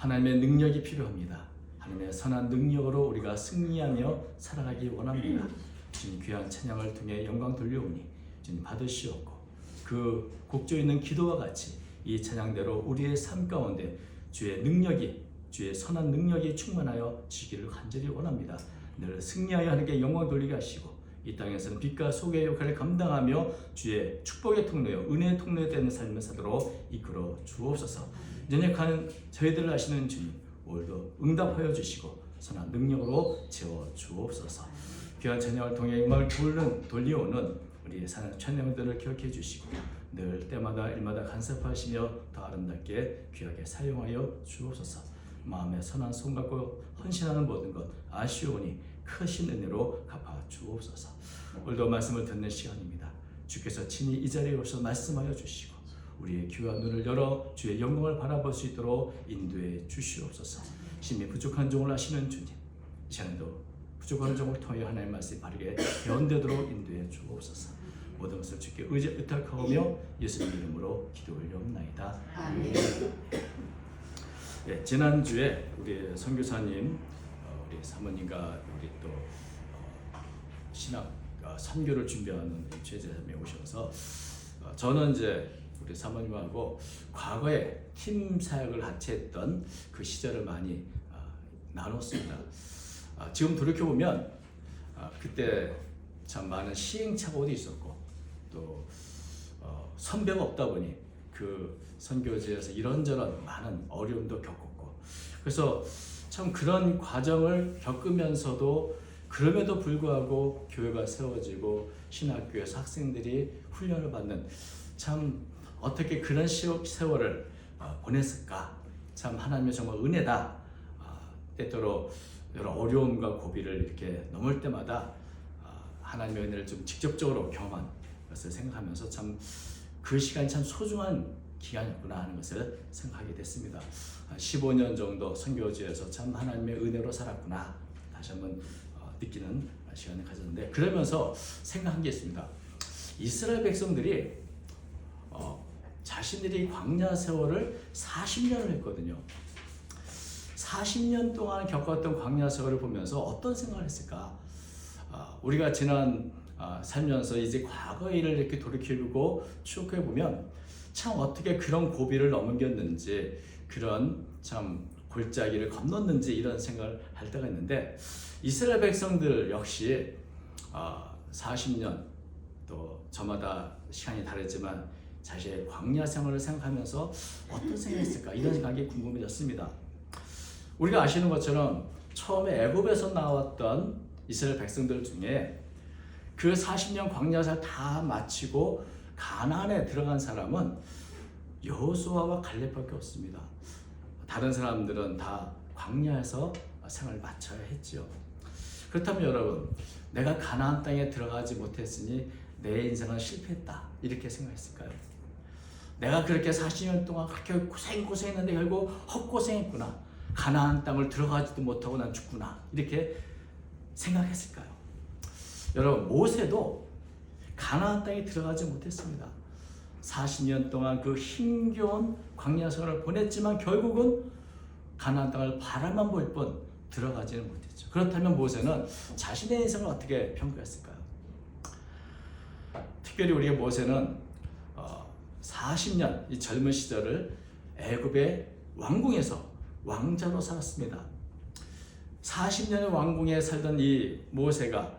하나님의 능력이 필요합니다. 하나님의 선한 능력으로 우리가 승리하며 살아가기 원합니다. 주님 귀한 찬양을 통해 영광 돌려오니 주님 받으시옵고 그 곡조 있는 기도와 같이 이 찬양대로 우리의 삶 가운데 주의 능력이 주의 선한 능력이 충만하여 지기를 간절히 원합니다. 늘 승리하여 하나님께 영광 돌리게 하시고 이 땅에서는 빛과 소개의 역할을 감당하며 주의 축복의 통로요 은혜의 통로에 되는 삶을 사도록 이끌어 주옵소서. 연약한 저희들을 아시는 주님 오늘도 응답하여 주시고 선한 능력으로 채워 주옵소서. 귀한 찬양을 통해 영광을 돌려오는 우리의 찬양들을 기억해 주시고 늘 때마다 일마다 간섭하시며 더 아름답게 귀하게 사용하여 주옵소서. 마음에 선한 손 갖고 헌신하는 모든 것 아시오니 크신 은혜로 갚아 주옵소서. 오늘도 말씀을 듣는 시간입니다. 주께서 친히 이 자리에 오셔서 말씀하여 주시고 우리의 귀와 눈을 열어 주의 영광을 바라볼 수 있도록 인도해 주시옵소서. 심히 부족한 종을 아시는 주님, 이 시간에도 부족한 종을 통해 하나님의 말씀이 바르게 변되도록 인도해 주옵소서. 모든 것을 주께 의탁하오며 예수님 이름으로 기도 올려옵나이다. 아멘. 네, 지난주에 우리 선교사님, 우리 사모님과 우리 또 신학 선교를 준비하는 제자님이 오셔서 저는 이제 우리 사모님하고 과거에 팀 사역을 같이 했던 그 시절을 많이 나눴습니다. 지금 돌이켜보면 그때 참 많은 시행착오도 있었고 또 선배가 없다 보니 그 선교지에서 이런저런 많은 어려움도 겪었고 그래서 참 그런 과정을 겪으면서도 그럼에도 불구하고 교회가 세워지고 신학교에서 학생들이 훈련을 받는 참 어떻게 그런 세월을 보냈을까. 참 하나님의 정말 은혜다. 때때로 여러 어려움과 고비를 이렇게 넘을 때마다 하나님의 은혜를 좀 직접적으로 경험한 것을 생각하면서 참 그 시간이 참 소중한 기간이었구나 하는 것을 생각하게 됐습니다. 15년 정도 선교지에서 참 하나님의 은혜로 살았구나 다시 한번 느끼는 시간을 가졌는데 그러면서 생각한 게 있습니다. 이스라엘 백성들이 자신들이 광야 세월을 40년을 했거든요. 40년 동안 겪었던 광야 세월을 보면서 어떤 생각을 했을까? 우리가 지난 살면서 이제 과거의 일을 이렇게 돌이키고 추억해 보면 참 어떻게 그런 고비를 넘겼는지 그런 참 골짜기를 건넜는지 이런 생각을 할 때가 있는데 이스라엘 백성들 역시 40년 또 저마다 시간이 다르지만 자신의 광야 생활을 생각하면서 어떤 생각을 했을까 이런 생각이 궁금해졌습니다. 우리가 아시는 것처럼 처음에 애굽에서 나왔던 이스라엘 백성들 중에 그 40년 광야생활 다 마치고 가나안에 들어간 사람은 여호수아와 갈렙밖에 없습니다. 다른 사람들은 다 광야에서 생활을 마쳐야 했죠. 그렇다면 여러분, 내가 가나안 땅에 들어가지 못했으니 내 인생은 실패했다 이렇게 생각했을까요? 내가 그렇게 40년 동안 그렇게 고생했는데 결국 헛고생했구나. 가나안 땅을 들어가지도 못하고 난 죽구나 이렇게 생각했을까요? 여러분 모세도 가나안 땅에 들어가지 못했습니다. 40년 동안 그 힘겨운 광야 생활을 보냈지만 결국은 가나안 땅을 바라만 볼 뿐 들어가지는 못했죠. 그렇다면 모세는 자신의 인생을 어떻게 평가했을까요? 특별히 우리가 모세는 40년 이 젊은 시절을 애굽의 왕궁에서 왕자로 살았습니다. 40년의 왕궁에 살던 이 모세가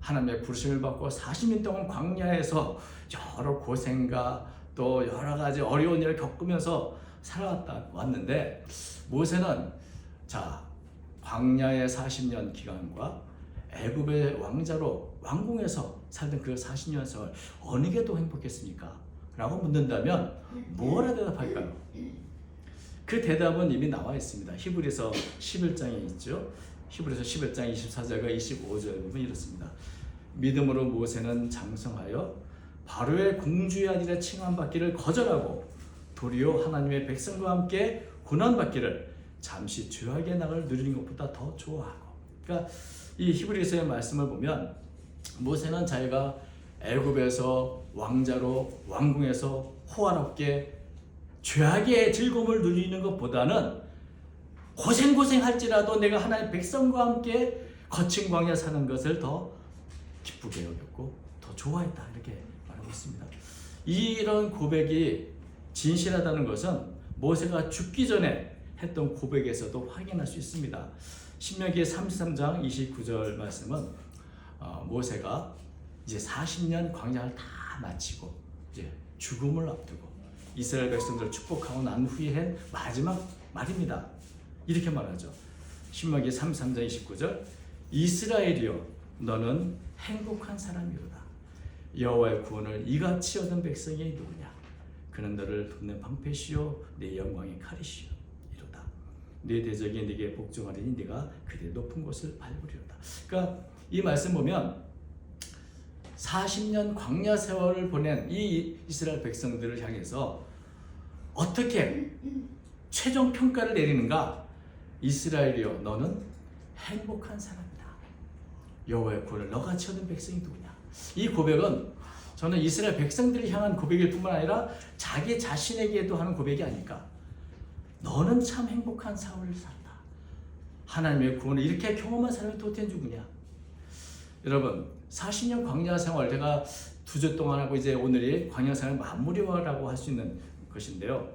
하나님의 부르심을 받고 40년 동안 광야에서 여러 고생과 또 여러 가지 어려운 일을 겪으면서 살아왔는데 모세는 광야의 40년 기간과 애굽의 왕자로 왕궁에서 살던 그 40년 세월 어느 게 더 행복했습니까? 라고 묻는다면 뭐라 대답할까요? 그 대답은 이미 나와 있습니다. 히브리서 11장에 있죠. 히브리서 11장 24절과 25절 보면 이렇습니다. 믿음으로 모세는 장성하여 바로의 공주의 아들의 칭함받기를 거절하고 도리어 하나님의 백성과 함께 고난받기를 잠시 죄악의 낙을 누리는 것보다 더 좋아하고. 그러니까 이 히브리서의 말씀을 보면 모세는 자기가 애굽에서 왕자로 왕궁에서 호화롭게 죄악의 즐거움을 누리는 것보다는 고생할지라도 내가 하나님의 백성과 함께 거친 광야 사는 것을 더 기쁘게 여겼고 더 좋아했다, 이렇게 말하고 있습니다. 이런 고백이 진실하다는 것은 모세가 죽기 전에 했던 고백에서도 확인할 수 있습니다. 신명기 33장 29절 말씀은 모세가 이제 40년 광야를 다 마치고 이제 죽음을 앞두고 이스라엘 백성들을 축복하고 난 후에 한 마지막 말입니다. 이렇게 말하죠. 신명기 33장 29절, 이스라엘이여 너는 행복한 사람이로다. 여호와의 구원을 이같이 얻은 백성이 누구냐? 그는 너를 돕는 방패시요 내 영광의 칼이시요 이로다. 내 대적이 네게 복종하리니 네가 그들의 높은 곳을 밟으리로다. 그러니까 이 말씀 보면 40년 광야 세월을 보낸 이 이스라엘 백성들을 향해서 어떻게 최종 평가를 내리는가? 이스라엘이여 너는 행복한 사람이다. 여호와의 구원을 너같이 얻은 백성이 누구냐? 이 고백은 저는 이스라엘 백성들을 향한 고백일 뿐만 아니라 자기 자신에게도 하는 고백이 아닐까. 너는 참 행복한 삶을 산다. 하나님의 구원을 이렇게 경험한 사람이 도대체 누구냐? 여러분 40년 광야 생활, 제가 2주 동안 하고 이제 오늘이 광야 생활 마무리라고 할 수 있는 것인데요.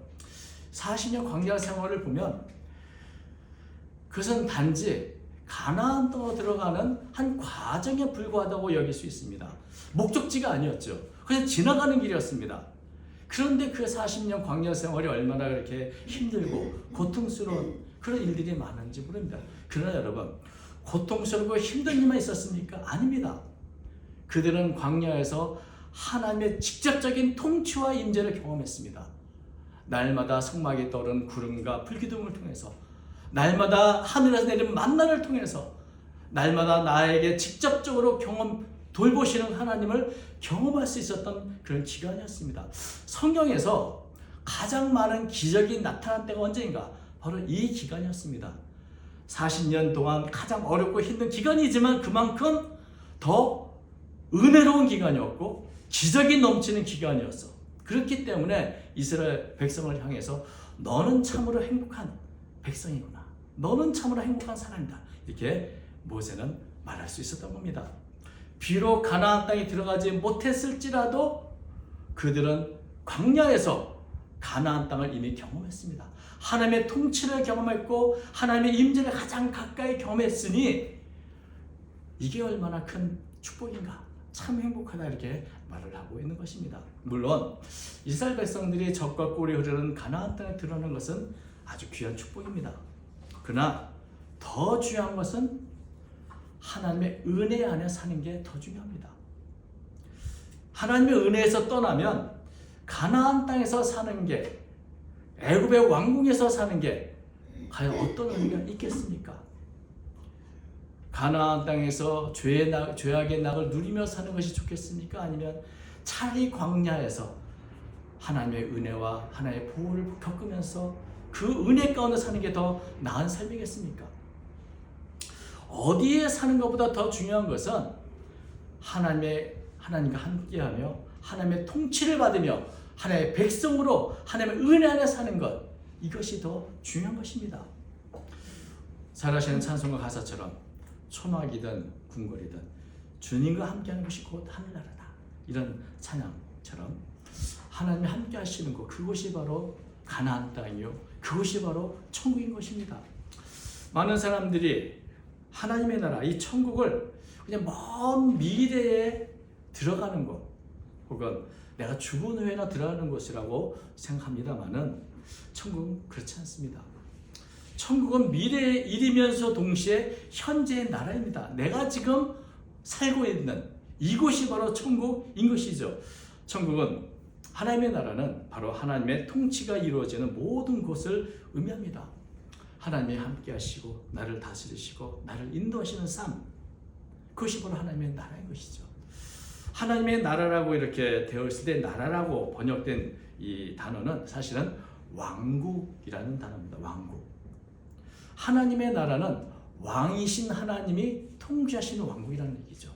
40년 광야 생활을 보면 그것은 단지 가나안 땅으로 들어가는 한 과정에 불과하다고 여길 수 있습니다. 목적지가 아니었죠. 그냥 지나가는 길이었습니다. 그런데 그 40년 광야 생활이 얼마나 그렇게 힘들고 고통스러운 그런 일들이 많은지 모릅니다. 그러나 여러분, 고통스럽고 힘든 일만 있었습니까? 아닙니다. 그들은 광야에서 하나님의 직접적인 통치와 임재를 경험했습니다. 날마다 성막에 떠오르는 구름과 불기둥을 통해서, 날마다 하늘에서 내리는 만나를 통해서, 날마다 나에게 직접적으로 돌보시는 하나님을 경험할 수 있었던 그런 기간이었습니다. 성경에서 가장 많은 기적이 나타난 때가 언제인가? 바로 이 기간이었습니다. 40년 동안 가장 어렵고 힘든 기간이지만 그만큼 더 은혜로운 기간이었고 기적이 넘치는 기간이었어. 그렇기 때문에 이스라엘 백성을 향해서 너는 참으로 행복한 백성이구나. 너는 참으로 행복한 사람이다. 이렇게 모세는 말할 수 있었던 겁니다. 비록 가나안 땅에 들어가지 못했을지라도 그들은 광야에서 가나안 땅을 이미 경험했습니다. 하나님의 통치를 경험했고 하나님의 임재를 가장 가까이 경험했으니 이게 얼마나 큰 축복인가, 참 행복하다, 이렇게 말을 하고 있는 것입니다. 물론 이스라엘 백성들이 젖과 꿀이 흐르는 가나안 땅에 들어오는 것은 아주 귀한 축복입니다. 그러나 더 중요한 것은 하나님의 은혜 안에 사는 게 더 중요합니다. 하나님의 은혜에서 떠나면 가나안 땅에서 사는 게, 애굽의 왕궁에서 사는 게 과연 어떤 의미가 있겠습니까? 가나안 땅에서 죄악의 낙을 누리며 사는 것이 좋겠습니까? 아니면 차라리 광야에서 하나님의 은혜와 하나님의 보호를 겪으면서 그 은혜 가운데 사는 게 더 나은 삶이겠습니까? 어디에 사는 것보다 더 중요한 것은 하나님과 함께하며 하나님의 통치를 받으며 하나님의 백성으로 하나님의 은혜 안에 사는 것, 이것이 더 중요한 것입니다. 잘 아시는 찬송가 가사처럼 초막이든 궁궐이든 주님과 함께하는 것이 곧 하늘나라다, 이런 찬양처럼 하나님이 함께 하시는 곳, 그곳이 바로 가나안 땅이요, 그곳이 바로 천국인 것입니다. 많은 사람들이 하나님의 나라, 이 천국을 그냥 먼 미래에 들어가는 곳, 혹은 내가 죽은 후에나 들어가는 곳이라고 생각합니다만은 천국은 그렇지 않습니다. 천국은 미래의 일이면서 동시에 현재의 나라입니다. 내가 지금 살고 있는 이곳이 바로 천국인 것이죠. 천국은, 하나님의 나라는 바로 하나님의 통치가 이루어지는 모든 곳을 의미합니다. 하나님이 함께 하시고 나를 다스리시고 나를 인도하시는 삶, 그것이 바로 하나님의 나라인 것이죠. 하나님의 나라라고 이렇게 되어 있을 때 나라라고 번역된 이 단어는 사실은 왕국이라는 단어입니다. 왕국. 하나님의 나라는 왕이신 하나님이 통치하시는 왕국이라는 얘기죠.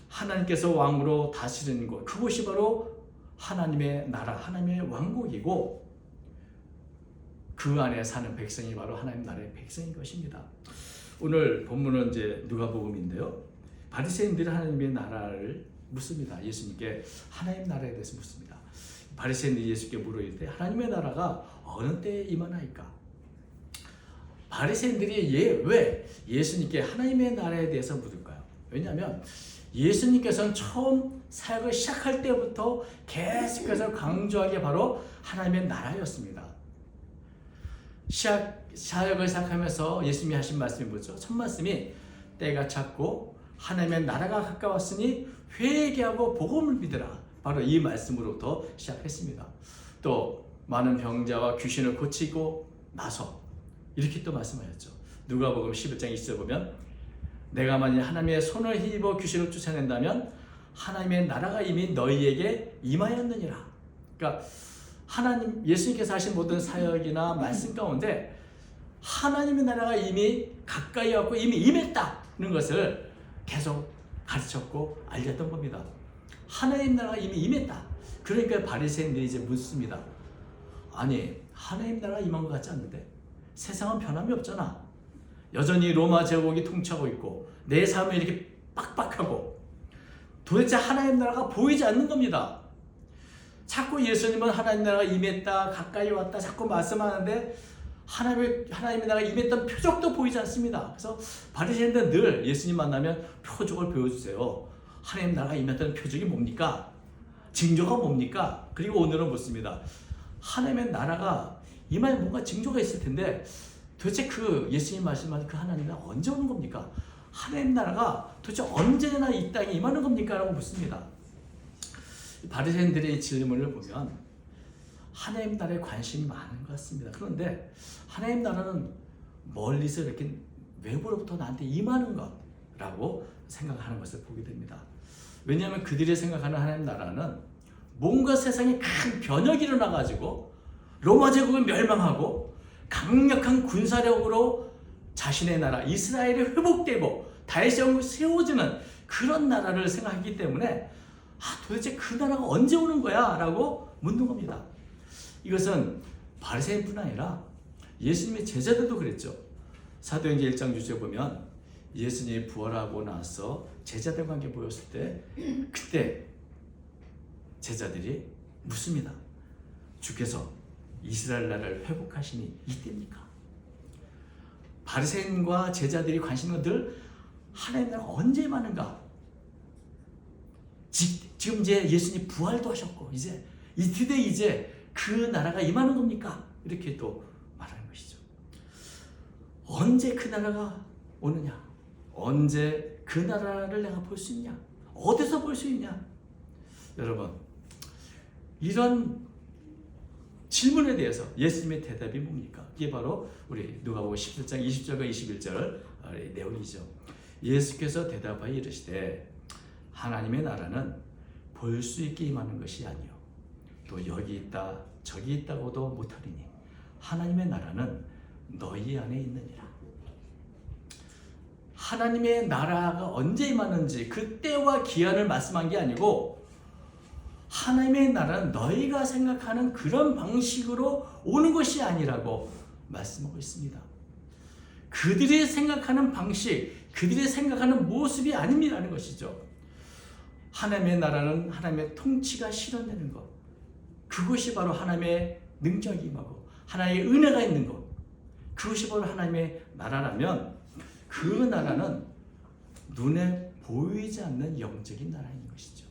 하나님께서 왕으로 다스리는 곳, 그곳이 바로 하나님의 나라, 하나님의 왕국이고, 그 그 안에 사는 백성이 바로 하나님 나라의 백성인 것입니다. 오늘 본문은 이제 누가복음인데요. 바리새인들이 하나님의 나라를 묻습니다. 예수님께 하나님 나라에 대해서 묻습니다. 바리새인들이 예수께 물을 때 하나님의 나라가 어느 때에 임하나이까? 바리새인들이 왜 예수님께 하나님의 나라에 대해서 묻을까요? 왜냐하면 예수님께서는 처음 사역을 시작할 때부터 계속해서 강조하게 바로 하나님의 나라였습니다. 사역을 시작하면서 예수님이 하신 말씀이 뭐죠? 첫 말씀이 때가 찼고 하나님의 나라가 가까웠으니 회개하고 복음을 믿으라. 바로 이 말씀으로부터 시작했습니다. 또 많은 병자와 귀신을 고치고 나서 이렇게 또 말씀하셨죠. 누가복음 11장 20절 보면 내가 만일 하나님의 손을 힘입어 귀신을 쫓아낸다면 하나님의 나라가 이미 너희에게 임하였느니라. 그러니까 하나님 예수님께서 하신 모든 사역이나 말씀 가운데 하나님의 나라가 이미 가까이 왔고 이미 임했다는 것을 계속 가르쳤고 알렸던 겁니다. 하나님 나라가 이미 임했다. 그러니까 바리새인들이 이제 묻습니다. 아니 하나님 나라가 임한 것 같지 않는데? 세상은 변함이 없잖아. 여전히 로마 제국이 통치하고 있고 내 삶이 이렇게 빡빡하고 도대체 하나님 나라가 보이지 않는 겁니다. 자꾸 예수님은 하나님 나라가 임했다, 가까이 왔다 자꾸 말씀하는데 하나님의 나라가 임했던 표적도 보이지 않습니다. 그래서 바리새인들은 늘 예수님 만나면 표적을 보여주세요. 하나님 나라가 임했던 표적이 뭡니까? 징조가 뭡니까? 그리고 오늘은 묻습니다. 하나님의 나라가 임할 뭔가 징조가 있을 텐데 도대체 그 예수님 말씀하신 그 하나님 나라가 언제 오는 겁니까? 하나님 나라가 도대체 언제나 이 땅에 임하는 겁니까? 라고 묻습니다. 바리새인들의 질문을 보면 하나님 나라에 관심이 많은 것 같습니다. 그런데 하나님 나라는 멀리서 이렇게 외부로부터 나한테 임하는 것라고 생각하는 것을 보게 됩니다. 왜냐하면 그들이 생각하는 하나님 나라는 뭔가 세상에 큰 변혁이 일어나가지고 로마 제국은 멸망하고 강력한 군사력으로 자신의 나라 이스라엘이 회복되고 다시 한번 세워지는 그런 나라를 생각하기 때문에 도대체 그 나라가 언제 오는 거야? 라고 묻는 겁니다. 이것은 바리새인뿐 아니라 예수님의 제자들도 그랬죠. 사도행전 1장 6절에 보면 예수님이 부활하고 나서 제자들과 함께 모였을 때 그때 제자들이 묻습니다. 주께서 이스라엘 나라를 회복하시니 이때입니까? 바리새인과 제자들이 관심 있는 늘 하나님 나라가 언제 임하는가? 지금 이제 예수님 부활도 하셨고 이제 그 나라가 임하는 겁니까? 이렇게 또 말하는 것이죠. 언제 그 나라가 오느냐? 언제 그 나라를 내가 볼 수 있냐? 어디서 볼 수 있냐? 여러분 이런 질문에 대해서 예수님의 대답이 뭡니까? 이게 바로 우리 누가복음 17장 20절과 21절 내용이죠. 예수께서 대답하여 이르시되 하나님의 나라는 볼 수 있게 임하는 것이 아니요 또 여기 있다 저기 있다고도 못하리니 하나님의 나라는 너희 안에 있느니라. 하나님의 나라가 언제 임하는지 그 때와 기한을 말씀한 게 아니고 하나님의 나라는 너희가 생각하는 그런 방식으로 오는 것이 아니라고 말씀하고 있습니다. 그들이 생각하는 방식, 그들이 생각하는 모습이 아닙니다라는 것이죠. 하나님의 나라는 하나님의 통치가 실현되는 것, 그것이 바로 하나님의 능력이 임하고 하나님의 은혜가 있는 것, 그것이 바로 하나님의 나라라면 그 나라는 눈에 보이지 않는 영적인 나라인 것이죠.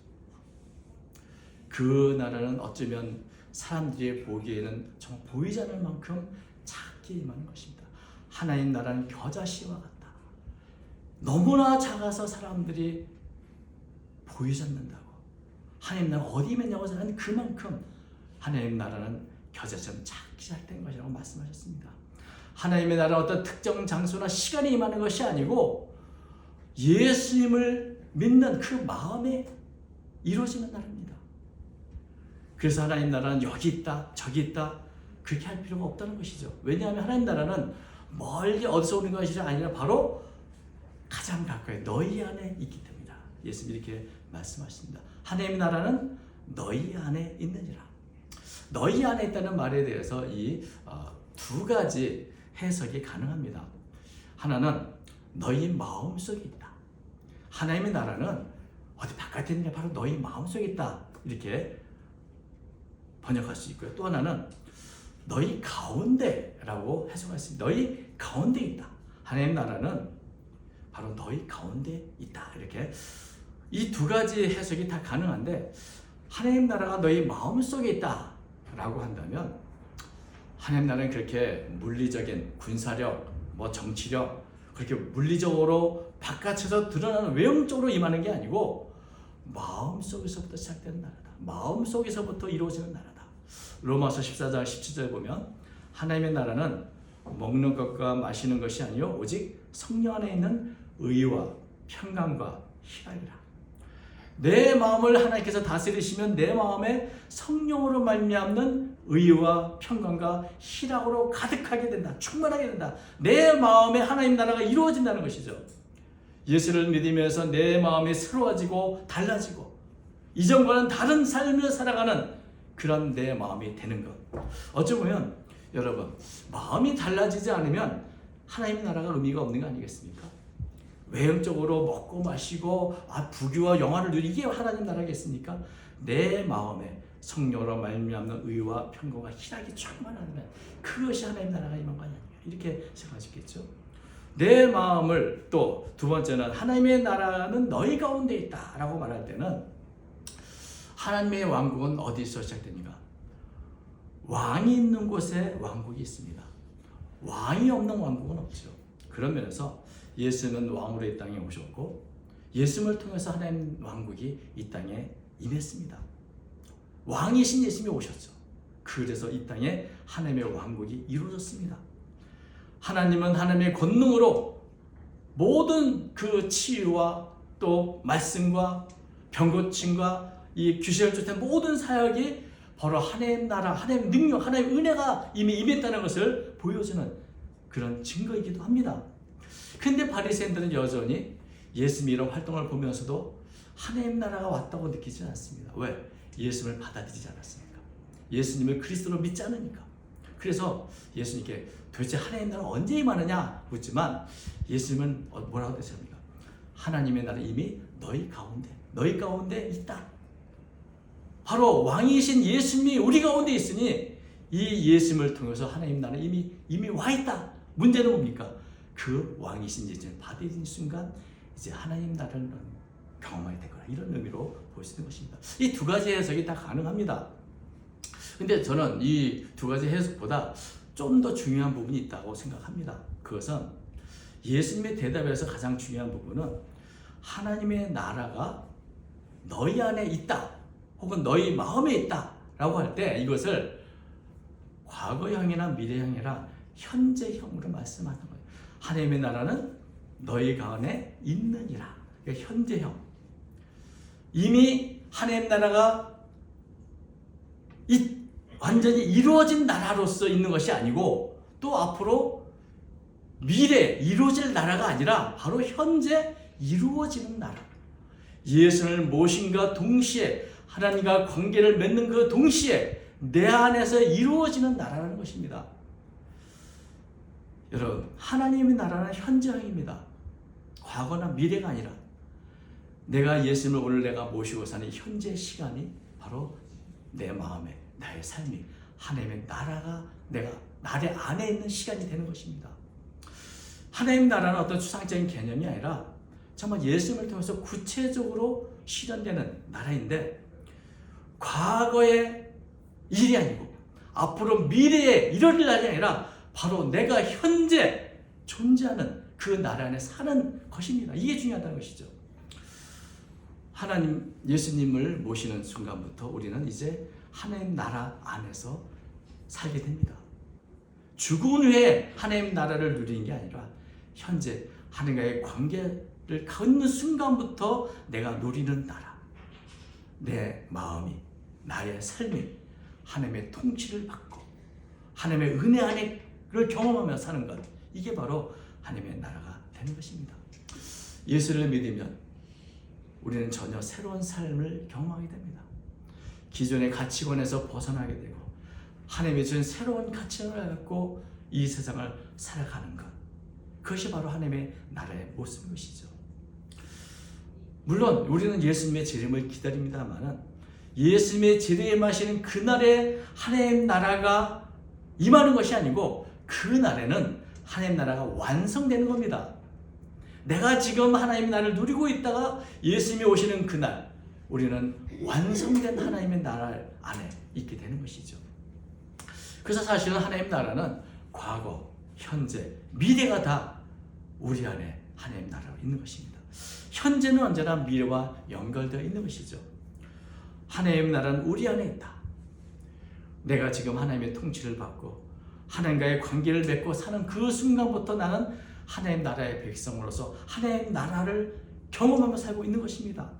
그 나라는 어쩌면 사람들이 보기에는 정말 보이지 않을 만큼 작게 임하는 것입니다. 하나님 나라는 겨자씨와 같다. 너무나 작아서 사람들이 보이지 않는다고. 하나님 나라는 어디 있느냐고 하는 그만큼 하나님 나라는 겨자처럼 작게 잘된 것이라고 말씀하셨습니다. 하나님의 나라는 어떤 특정 장소나 시간에 임하는 것이 아니고 예수님을 믿는 그 마음에 이루어지는 나라입니다. 그래서 하나님 나라는 여기 있다 저기 있다 그렇게 할 필요가 없다는 것이죠. 왜냐하면 하나님 나라는 멀리 어디서 오는 것이 아니라 바로 가장 가까이 너희 안에 있기 때문이다. 예수님이 이렇게 말씀하십니다. 하나님의 나라는 너희 안에 있느니라. 너희 안에 있다는 말에 대해서 이 두 가지 해석이 가능합니다. 하나는 너희 마음속에 있다. 하나님의 나라는 어디 바깥에 있느냐, 바로 너희 마음속에 있다. 이렇게 번역할 수 있고요. 또 하나는 너희 가운데라고 해석할 수 있습니다. 너희 가운데 있다. 하나님의 나라는 바로 너희 가운데 있다. 이렇게 이 두 가지 해석이 다 가능한데, 하나님 나라가 너희 마음속에 있다 라고 한다면, 하나님 나라는 그렇게 물리적인 군사력, 정치력, 그렇게 물리적으로 바깥에서 드러나는 외형적으로 임하는 게 아니고 마음속에서부터 시작되는 나라다. 마음속에서부터 이루어지는 나라다. 로마서 14장 17절 보면 하나님의 나라는 먹는 것과 마시는 것이 아니요 오직 성령 안에 있는 의와 평강과 희락이라. 내 마음을 하나님께서 다스리시면 내 마음에 성령으로 말미암는 의와 평강과 희락으로 가득하게 된다. 충만하게 된다. 내 마음에 하나님 나라가 이루어진다는 것이죠. 예수를 믿으면서 내 마음이 새로워지고 달라지고 이전과는 다른 삶을 살아가는 그런 내 마음이 되는 것. 어찌 보면 여러분, 마음이 달라지지 않으면 하나님 나라가 의미가 없는 거 아니겠습니까? 외형적으로 먹고 마시고 부귀와 영화를 누리게 하나님 나라겠습니까? 내 마음에 성령으로 말미암는 의와 평강과 희락이 충만하면 그것이 하나님 나라가 임한 거 아니냐, 이렇게 생각하시겠죠? 내 마음을, 또 두 번째는 하나님의 나라는 너희 가운데 있다 라고 말할 때는, 하나님의 왕국은 어디서 시작됩니까? 왕이 있는 곳에 왕국이 있습니다. 왕이 없는 왕국은 없죠. 그런 면에서 예수는 왕으로 이 땅에 오셨고, 예수님을 통해서 하나님 왕국이 이 땅에 임했습니다. 왕이신 예수님이 오셨죠. 그래서 이 땅에 하나님의 왕국이 이루어졌습니다. 하나님은 하나님의 권능으로 모든 그 치유와 또 말씀과 병고침과 이 귀신을 쫓는 모든 사역이 바로 하나님 나라, 하나님 능력, 하나님 은혜가 이미 임했다는 것을 보여주는 그런 증거이기도 합니다. 그런데 바리새인들은 여전히 예수님의 이런 활동을 보면서도 하나님 나라가 왔다고 느끼지 않습니다. 왜? 예수님을 받아들이지 않았습니까? 예수님을 그리스도로 믿지 않으니까. 그래서 예수님께 도대체 하나님 나라가 언제 임하느냐 묻지만, 예수님은 뭐라고 되십니까? 하나님의 나라는 이미 너희 가운데 있다. 바로 왕이신 예수님이 우리 가운데 있으니 이 예수님을 통해서 하나님 나라는 이미 와 있다. 문제는 뭡니까? 그 왕이신 예수님을 받아들이는 순간 이제 하나님 나라를 경험하게 되거나, 이런 의미로 볼 수 있는 것입니다. 이 두 가지 해석이 다 가능합니다. 근데 저는 이 두 가지 해석보다 좀 더 중요한 부분이 있다고 생각합니다. 그것은 예수님의 대답에서 가장 중요한 부분은 하나님의 나라가 너희 안에 있다, 혹은 너희 마음에 있다 라고 할 때 이것을 과거형이나 미래형이라 현재형으로 말씀하는 거예요. 하나님의 나라는 너희 안에 있느니라. 그러니까 현재형. 이미 하나님 나라가 완전히 이루어진 나라로서 있는 것이 아니고, 또 앞으로 미래 이루어질 나라가 아니라 바로 현재 이루어지는 나라. 예수를 모심과 동시에 하나님과 관계를 맺는 그 동시에 내 안에서 이루어지는 나라라는 것입니다. 여러분, 하나님의 나라는 현재형입니다. 과거나 미래가 아니라 내가 예수님을 오늘 내가 모시고 사는 현재 시간이 바로 내 마음에, 나의 삶이 하나님의 나라가 나의 안에 있는 시간이 되는 것입니다. 하나님 나라는 어떤 추상적인 개념이 아니라 정말 예수님을 통해서 구체적으로 실현되는 나라인데, 과거의 일이 아니고 앞으로 미래에 이뤄질 날이 아니라 바로 내가 현재 존재하는 그 나라 안에 사는 것입니다. 이게 중요하다는 것이죠. 하나님 예수님을 모시는 순간부터 우리는 이제 하나님 나라 안에서 살게 됩니다. 죽은 후에 하나님 나라를 누리는 게 아니라 현재 하나님과의 관계를 갖는 순간부터 내가 누리는 나라, 내 마음이, 나의 삶이 하나님의 통치를 받고 하나님의 은혜 안에를 경험하며 사는 것, 이게 바로 하나님의 나라가 되는 것입니다. 예수를 믿으면 우리는 전혀 새로운 삶을 경험하게 됩니다. 기존의 가치관에서 벗어나게 되고 하나님이 준 새로운 가치관을 갖고 이 세상을 살아가는 것, 그것이 바로 하나님의 나라의 모습인 것이죠. 물론 우리는 예수님의 재림을 기다립니다만 예수님의 재림에 임하시는 그날에 하나님 나라가 임하는 것이 아니고 그 날에는 하나님 나라가 완성되는 겁니다. 내가 지금 하나님의 나라를 누리고 있다가 예수님이 오시는 그날 우리는 완성된 하나님의 나라 안에 있게 되는 것이죠. 그래서 사실은 하나님 나라는 과거, 현재, 미래가 다 우리 안에 하나님 나라가 있는 것입니다. 현재는 언제나 미래와 연결되어 있는 것이죠. 하나님 나라는 우리 안에 있다. 내가 지금 하나님의 통치를 받고 하나님과의 관계를 맺고 사는 그 순간부터 나는 하나님 나라의 백성으로서 하나님 나라를 경험하며 살고 있는 것입니다.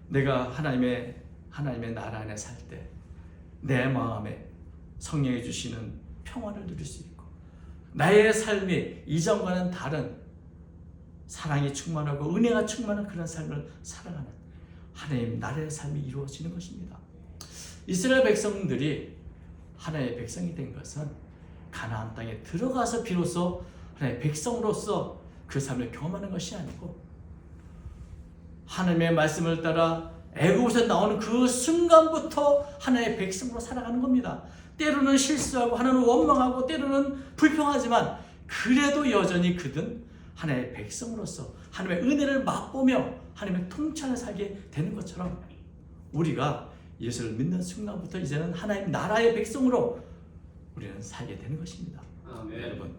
내가 하나님의 나라 안에 살 때 내 마음에 성령이 주시는 평안을 누릴 수 있고 나의 삶이 이전과는 다른 사랑이 충만하고 은혜가 충만한 그런 삶을 살아가는 하나님 나라의 삶이 이루어지는 것입니다. 이스라엘 백성들이 하나님의 백성이 된 것은 가나안 땅에 들어가서 비로소 하나님의 백성으로서 그 삶을 경험하는 것이 아니고 하나님의 말씀을 따라 애굽에서 나오는 그 순간부터 하나님의 백성으로 살아가는 겁니다. 때로는 실수하고 하나는 원망하고 때로는 불평하지만 그래도 여전히 그든 하나님의 백성으로서 하나님의 은혜를 맛보며 하나님의 통치를 살게 되는 것처럼 우리가 예수를 믿는 순간부터 이제는 하나님 나라의 백성으로 우리는 살게 되는 것입니다. 아멘. 여러분,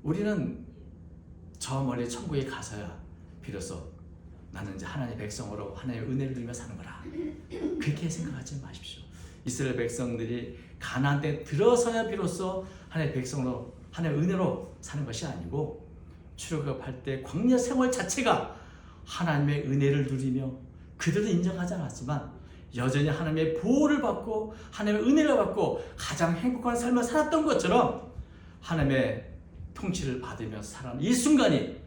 우리는 저 멀리 천국에 가서야 비로소 나는 이제 하나님의 백성으로 하나님의 은혜를 누리며 사는 거라, 그렇게 생각하지 마십시오. 이스라엘 백성들이 가나안 땅에 들어서야 비로소 하나님의 백성으로 하나님의 은혜로 사는 것이 아니고 출애굽할 때 광야 생활 자체가 하나님의 은혜를 누리며 그들도 인정하지 않았지만 여전히 하나님의 보호를 받고 하나님의 은혜를 받고 가장 행복한 삶을 살았던 것처럼 하나님의 통치를 받으면서 살아가는 이 순간이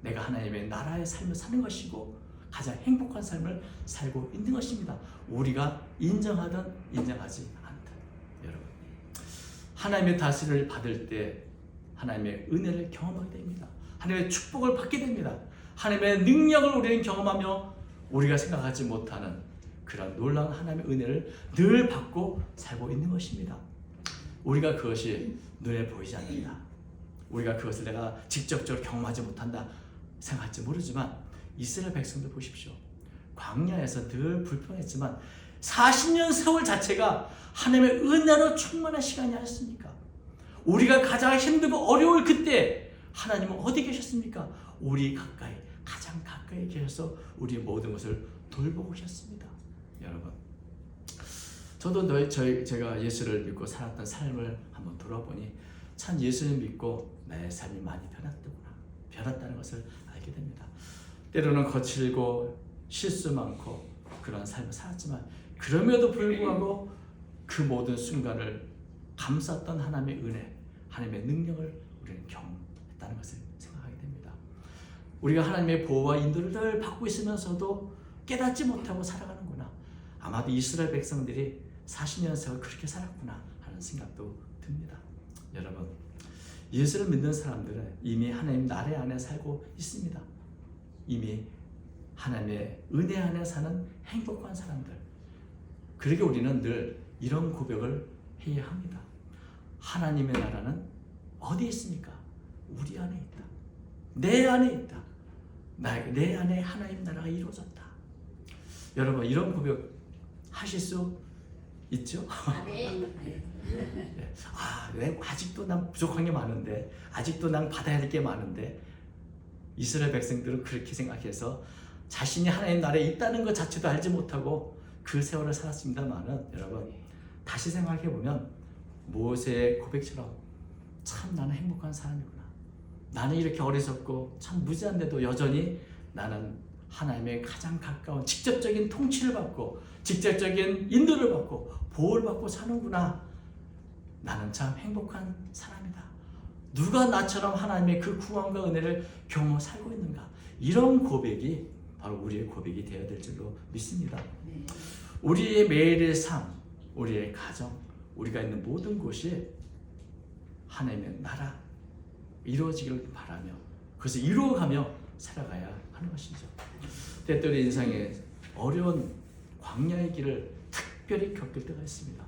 내가 하나님의 나라의 삶을 사는 것이고 가장 행복한 삶을 살고 있는 것입니다. 우리가 인정하든 인정하지 않든. 여러분, 하나님의 다스림을 받을 때 하나님의 은혜를 경험하게 됩니다. 하나님의 축복을 받게 됩니다. 하나님의 능력을 우리는 경험하며 우리가 생각하지 못하는 그런 놀라운 하나님의 은혜를 늘 받고 살고 있는 것입니다. 우리가 그것이 눈에 보이지 않는다, 우리가 그것을 내가 직접적으로 경험하지 못한다 생각할지 모르지만 이스라엘 백성들 보십시오. 광야에서 늘 불평했지만 40년 세월 자체가 하나님의 은혜로 충만한 시간이 아니었습니까? 우리가 가장 힘들고 어려울 그때 하나님은 어디 계셨습니까? 우리 가까이, 가장 가까이 계셔서 우리의 모든 것을 돌보고 계셨습니다. 여러분, 저도 제가 예수를 믿고 살았던 삶을 한번 돌아보니 참 예수를 믿고 내 삶이 많이 변했다는 것을 알게 됩니다. 때로는 거칠고 실수 많고 그런 삶을 살았지만 그럼에도 불구하고 그 모든 순간을 감쌌던 하나님의 은혜, 하나님의 능력을 우리는 경험했다는 것을 생각하게 됩니다. 우리가 하나님의 보호와 인도를 늘 받고 있으면서도 깨닫지 못하고 살아가는구나, 아마도 이스라엘 백성들이 40년 세월 그렇게 살았구나 하는 생각도 듭니다. 여러분, 예수를 믿는 사람들은 이미 하나님 나라 안에 살고 있습니다. 이미 하나님의 은혜 안에 사는 행복한 사람들. 그러게 우리는 늘 이런 고백을 해야 합니다. 하나님의 나라는 어디에 있습니까? 우리 안에 있다. 내 안에 있다. 내 안에 하나님 나라가 이루어졌다. 여러분, 이런 고백 하실 수 있죠? 아직도 난 부족한 게 많은데, 아직도 난 받아야 될 게 많은데, 이스라엘 백성들은 그렇게 생각해서 자신이 하나님 나라에 있다는 것 자체도 알지 못하고 그 세월을 살았습니다만은, 여러분 다시 생각해 보면 모세의 고백처럼 참 나는 행복한 사람이구나, 나는 이렇게 어리석고 참 무지한데도 여전히 나는 하나님의 가장 가까운 직접적인 통치를 받고 직접적인 인도를 받고 보호를 받고 사는구나, 나는 참 행복한 사람이다, 누가 나처럼 하나님의 그 구원과 은혜를 경험하고 살고 있는가, 이런 고백이 바로 우리의 고백이 되어야 될 줄로 믿습니다. 우리의 매일의 삶, 우리의 가정, 우리가 있는 모든 곳이 하나님의 나라 이루어지기를 바라며 그것을 이루어가며 살아가야 하는 것이죠. 때때로 인생에 어려운 광야의 길을 특별히 겪을 때가 있습니다.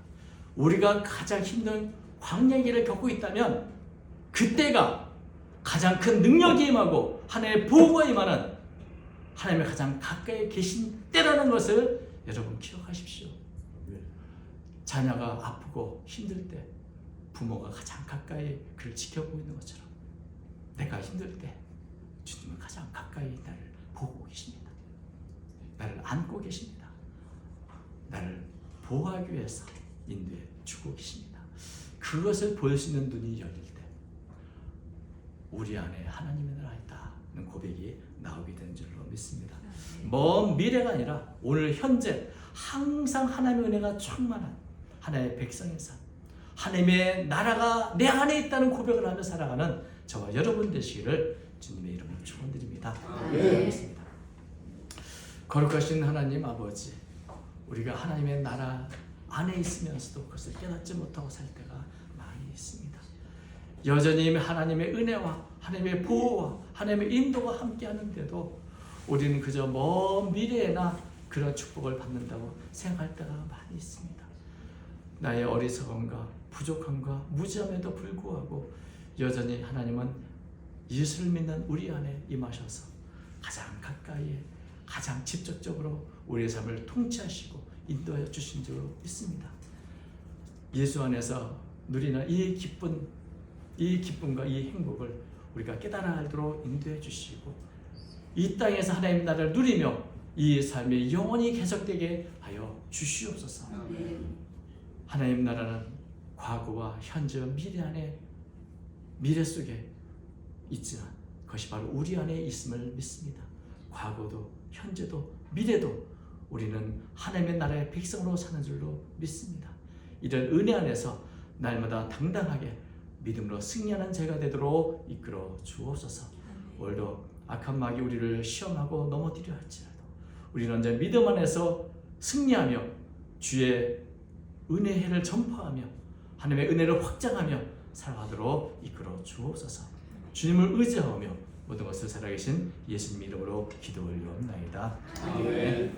우리가 가장 힘든 광야의 길을 겪고 있다면 그때가 가장 큰 능력이 임하고 하나님의 보호가 임하는 하나님의 가장 가까이 계신 때라는 것을 여러분 기억하십시오. 자녀가 아프고 힘들 때 부모가 가장 가까이 그를 지켜보고 있는 것처럼 내가 힘들 때 주님은 가장 가까이 나를 보고 계십니다. 나를 안고 계십니다. 나를 보호하기 위해서 인도해 주고 계십니다. 그것을 볼 수 있는 눈이 열릴 때 우리 안에 하나님의 나라가 있다는 고백이 나오게 되는 줄로 믿습니다. 먼 미래가 아니라 오늘 현재 항상 하나님의 은혜가 충만한 하나님의 백성의 삶, 하나님의 나라가 내 안에 있다는 고백을 하며 살아가는 저와 여러분 되시기를 주님의 이름으로 축원드립니다. 네. 거룩하신 하나님 아버지, 우리가 하나님의 나라 안에 있으면서도 그것을 깨닫지 못하고 살 때가 많이 있습니다. 여전히 하나님의 은혜와 하나님의 보호와 하나님의 인도가 함께 하는데도 우리는 그저 먼 미래에나 그런 축복을 받는다고 생각할 때가 많이 있습니다. 나의 어리석음과 부족함과 무지함에도 불구하고 여전히 하나님은 예수를 믿는 우리 안에 임하셔서 가장 가까이에 가장 직접적으로 우리의 삶을 통치하시고 인도하여 주신 줄 믿습니다. 예수 안에서 누리는 이 기쁨과 이 행복을 우리가 깨달아 알도록 인도해 주시고 이 땅에서 하나님 나라를 누리며 이 삶이 영원히 계속되게 하여 주시옵소서. 하나님 나라는 과거와 현재와 미래 안에 미래 속에 있지만 그것이 바로 우리 안에 있음을 믿습니다. 과거도 현재도 미래도 우리는 하나님의 나라의 백성으로 사는 줄로 믿습니다. 이런 은혜 안에서 날마다 당당하게 믿음으로 승리하는 제가 되도록 이끌어 주옵소서. 오늘도 악한 마귀 우리를 시험하고 넘어뜨려 할지라도 우리는 언제 믿음 안에서 승리하며 주의 은혜의 해를 전파하며 하나님의 은혜를 확장하며 살아가도록 이끌어 주옵소서. 주님을 의지하며 모든 것을 살아계신 예수님 이름으로 기도 올려옵나이다. 아멘.